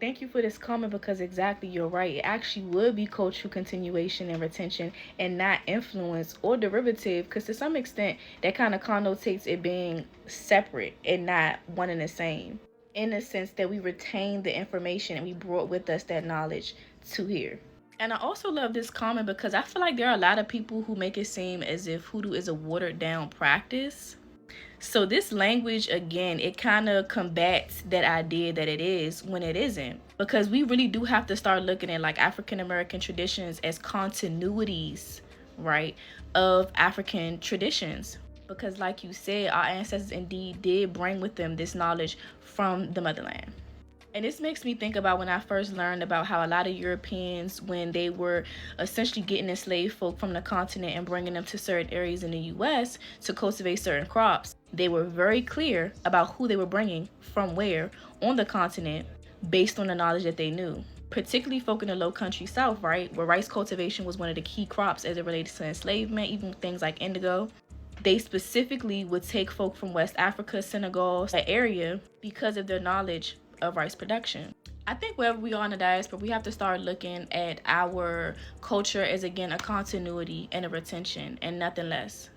Thank you for this comment because exactly you're right. It actually would be cultural continuation and retention and not influence or derivative because to some extent that kind of connotates it being separate and not one and the same. In the sense that we retained the information and we brought with us that knowledge to here. And I also love this comment because I feel like there are a lot of people who make it seem as if hoodoo is a watered down practice. So this language, again, it kind of combats that idea that it is when it isn't. Because we really do have to start looking at like African American traditions as continuities, right, of African traditions. Because like you said, our ancestors indeed did bring with them this knowledge from the motherland. And this makes me think about when I first learned about how a lot of Europeans, when they were essentially getting enslaved folk from the continent and bringing them to certain areas in the US to cultivate certain crops, they were very clear about who they were bringing from where on the continent based on the knowledge that they knew. Particularly folk in the low country south, right, where rice cultivation was one of the key crops as it related to enslavement, even things like indigo. They specifically would take folk from West Africa, Senegal, that area because of their knowledge of rice production. I think wherever we are in the diaspora, we have to start looking at our culture as, again, a continuity and a retention and nothing less.